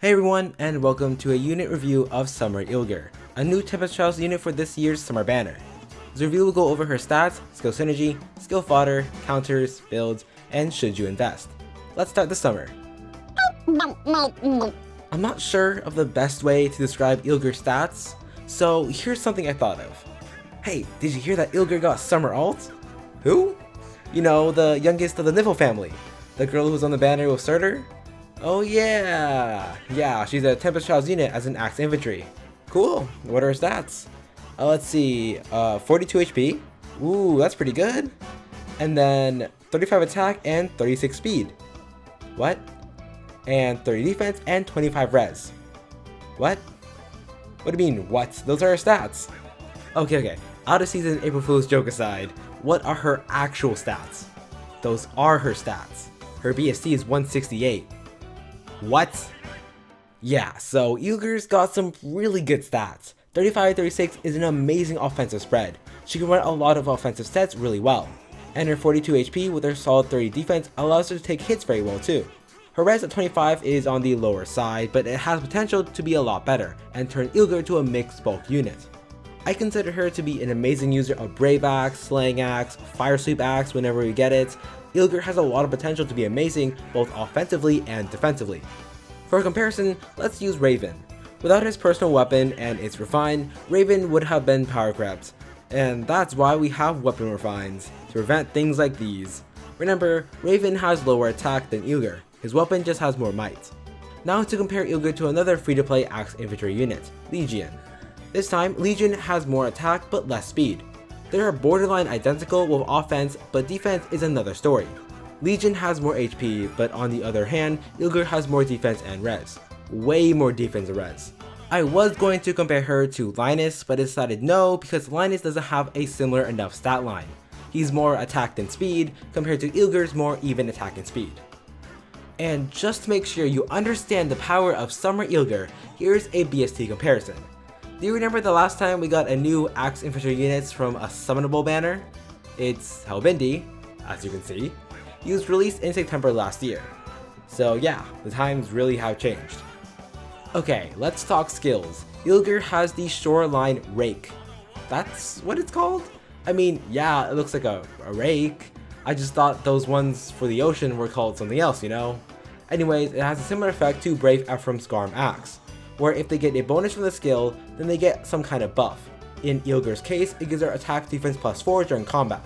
Hey everyone, and welcome to a unit review of Summer Ylgr, a new Tempest Trials unit for this year's Summer banner. This review will go over her stats, skill synergy, skill fodder, counters, builds, and should you invest. Let's start the summer. I'm not sure of the best way to describe Ylgr's stats, so here's something I thought of. Hey, did you hear that Ilgar got Summer Alt? Who? You know, the youngest of the Nifl family. The girl who was on the banner with Surtur? Oh yeah, she's a Tempest Trials unit as an Axe Infantry. Cool, what are her stats? Let's see, 42 HP, ooh, that's pretty good. And then 35 attack and 36 speed. What? And 30 defense and 25 res. What? What do you mean, what? Those are her stats. Okay, out of season April Fool's joke aside, what are her actual stats? Those are her stats. Her BSC is 168. What? Yeah, so Ylgr's got some really good stats. 35-36 is an amazing offensive spread. She can run a lot of offensive sets really well. And her 42 HP with her solid 30 defense allows her to take hits very well too. Her res at 25 is on the lower side, but it has potential to be a lot better and turn Ilgar to a mixed bulk unit. I consider her to be an amazing user of Brave Axe, Slaying Axe, Fire Sweep Axe whenever we get it. Ilgar has a lot of potential to be amazing both offensively and defensively. For comparison, let's use Raven. Without his personal weapon and its refine, Raven would have been power crept. And that's why we have weapon refines, to prevent things like these. Remember, Raven has lower attack than Ilgar, his weapon just has more might. Now to compare Ilgar to another free-to-play Axe Infantry unit, Legion. This time, Legion has more attack but less speed. They are borderline identical with offense, but defense is another story. Legion has more HP, but on the other hand, Ilgar has more defense and res. Way more defense and res. I was going to compare her to Linus, but decided no because Linus doesn't have a similar enough stat line. He's more attack than speed, compared to Ilgar's more even attack and speed. And just to make sure you understand the power of Summer Ylgr, here's a BST comparison. Do you remember the last time we got a new Axe Infantry units from a summonable banner? It's Helbindi, as you can see. He was released in September last year. So yeah, the times really have changed. Okay, let's talk skills. Ylgr has the Shoreline Rake. That's what it's called? I mean, yeah, it looks like a rake. I just thought those ones for the ocean were called something else, you know? Anyways, it has a similar effect to Brave Ephraim's Scarm Axe, where if they get a bonus from the skill, then they get some kind of buff. In Ylgar's case, it gives her attack defense +4 during combat.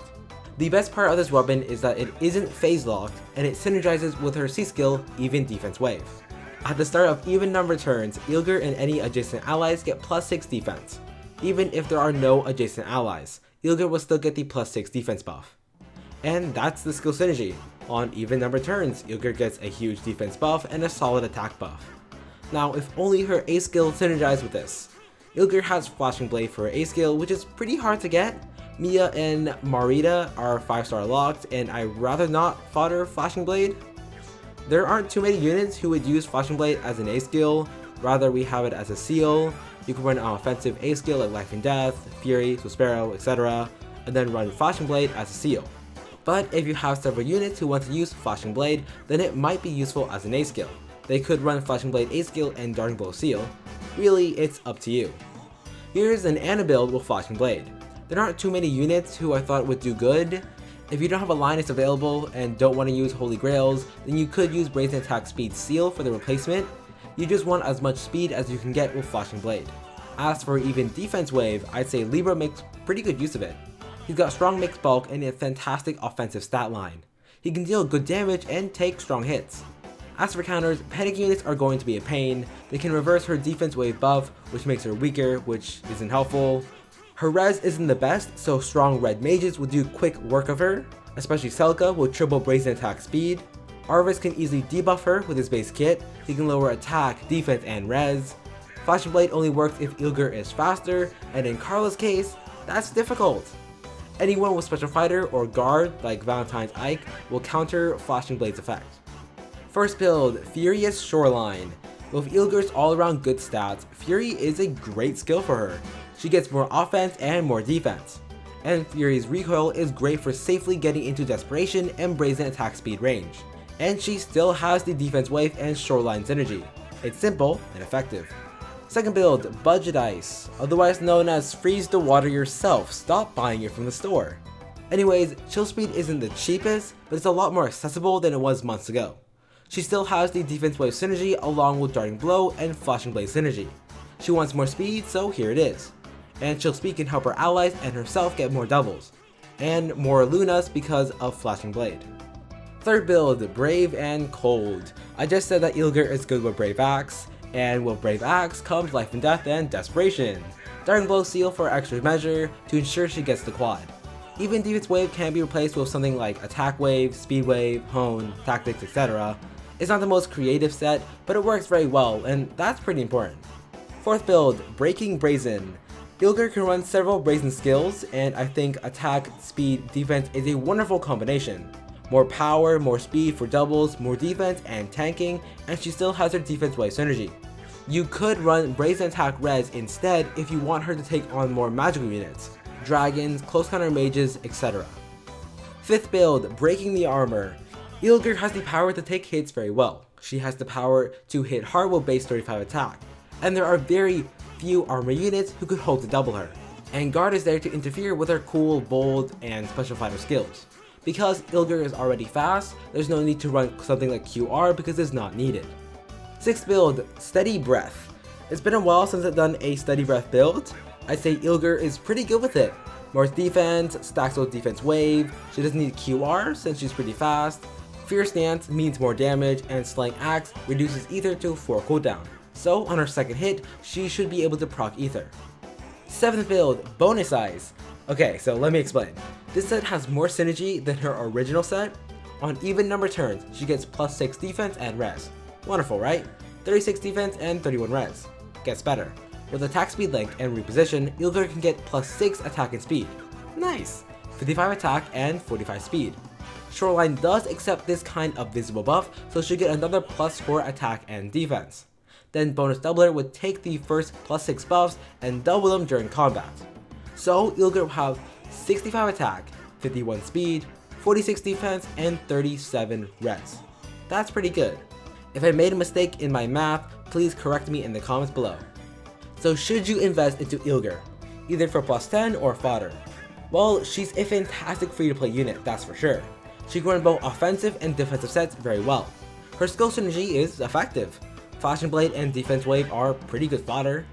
The best part of this weapon is that it isn't phase locked, and it synergizes with her C skill, Even Defense Wave. At the start of even number turns, Ylgar and any adjacent allies get +6 defense. Even if there are no adjacent allies, Ylgar will still get the +6 defense buff. And that's the skill synergy. On even number turns, Ylgar gets a huge defense buff and a solid attack buff. Now, if only her A skill synergized with this. Ilgar has Flashing Blade for her A skill, which is pretty hard to get. Mia and Marita are 5-star locked, and I'd rather not fodder Flashing Blade. There aren't too many units who would use Flashing Blade as an A skill, rather we have it as a seal. You can run an offensive A skill like Life and Death, Fury, Sparrow, etc., and then run Flashing Blade as a seal. But if you have several units who want to use Flashing Blade, then it might be useful as an A skill. They could run Flashing Blade A skill and Darting Blow seal. Really, it's up to you. Here's an Ana build with Flashing Blade. There aren't too many units who I thought would do good. If you don't have a Linus available and don't want to use Holy Grails, then you could use Brazen Attack Speed Seal for the replacement. You just want as much speed as you can get with Flashing Blade. As for Even Defense Wave, I'd say Libra makes pretty good use of it. He's got strong mixed bulk and a fantastic offensive stat line. He can deal good damage and take strong hits. As for counters, panic units are going to be a pain. They can reverse her defense wave buff, which makes her weaker, which isn't helpful. Her res isn't the best, so strong red mages will do quick work of her, especially Selka with triple brazen attack speed. Arvis can easily debuff her with his base kit. He can lower attack, defense, and res. Flashing Blade only works if Ilgar is faster, and in Carla's case, that's difficult. Anyone with Special Fighter or Guard, like Valentine's Ike, will counter Flashing Blade's effect. First build, Furious Shoreline. With Ylgar's all-around good stats, Fury is a great skill for her. She gets more offense and more defense. And Fury's recoil is great for safely getting into Desperation and Brazen attack speed range. And she still has the defense wave and Shoreline synergy. It's simple and effective. Second build, Budget Ice, otherwise known as freeze the water yourself, stop buying it from the store. Anyways, Chill Speed isn't the cheapest, but it's a lot more accessible than it was months ago. She still has the Defense Wave synergy along with Darting Blow and Flashing Blade synergy. She wants more speed, so here it is. And Chill Speed can help her allies and herself get more doubles, and more Lunas because of Flashing Blade. Third build, Brave and Cold. I just said that Ylgr is good with Brave Axe, and with Brave Axe comes Life and Death and Desperation. Darting Blow Seal for extra measure to ensure she gets the quad. Even Defense Wave can be replaced with something like Attack Wave, Speed Wave, Hone, Tactics, etc. It's not the most creative set, but it works very well, and that's pretty important. Fourth build, Breaking Brazen. Ilgar can run several Brazen skills, and I think attack, speed, defense is a wonderful combination. More power, more speed for doubles, more defense and tanking, and she still has her Defense Wave synergy. You could run Brazen Attack Res instead if you want her to take on more magical units, dragons, close counter mages, etc. Fifth build, Breaking the Armor. Ilgar has the power to take hits very well. She has the power to hit hard with base 35 attack, and there are very few armor units who could hope to double her. And Guard is there to interfere with her cool, bold, and special fighter skills. Because Ilgar is already fast, there's no need to run something like QR because it's not needed. Sixth build, Steady Breath. It's been a while since I've done a Steady Breath build. I'd say Ilgar is pretty good with it. More defense, stacks with Defense Wave, she doesn't need QR since she's pretty fast. Fierce Stance means more damage, and Slaying Axe reduces Ether to 4 cooldown. So on her second hit, she should be able to proc Ether. Seventh build, Bonus Eyes. Okay, so let me explain. This set has more synergy than her original set. On even number turns, she gets plus 6 defense and res. Wonderful, right? 36 defense and 31 res. Gets better. With attack speed length and reposition, Ilgar can get plus 6 attack and speed. Nice! 55 attack and 45 speed. Shoreline does accept this kind of visible buff, so she'll get another plus 4 attack and defense. Then Bonus Doubler would take the first plus 6 buffs and double them during combat. So Ilgar will have 65 attack, 51 speed, 46 defense, and 37 res. That's pretty good. If I made a mistake in my math, please correct me in the comments below. So should you invest into Ilgar, either for plus 10 or fodder? Well, she's a fantastic free to play unit, that's for sure. She can run both offensive and defensive sets very well. Her skill synergy is effective. Flashing Blade and Defense Wave are pretty good fodder.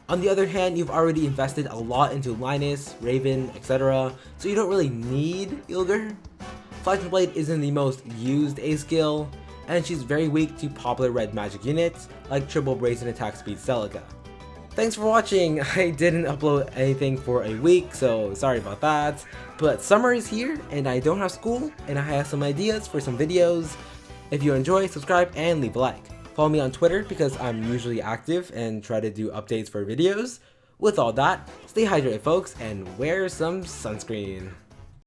On the other hand, you've already invested a lot into Linus, Raven, etc., so you don't really need Ilgar. Flashing Blade isn't the most used A skill, and she's very weak to popular red magic units like Triple Brazen Attack Speed Celica. Thanks for watching. I didn't upload anything for a week, so sorry about that. But summer is here, and I don't have school, and I have some ideas for some videos. If you enjoy, subscribe and leave a like. Follow me on Twitter because I'm usually active and try to do updates for videos. With all that, stay hydrated folks and wear some sunscreen.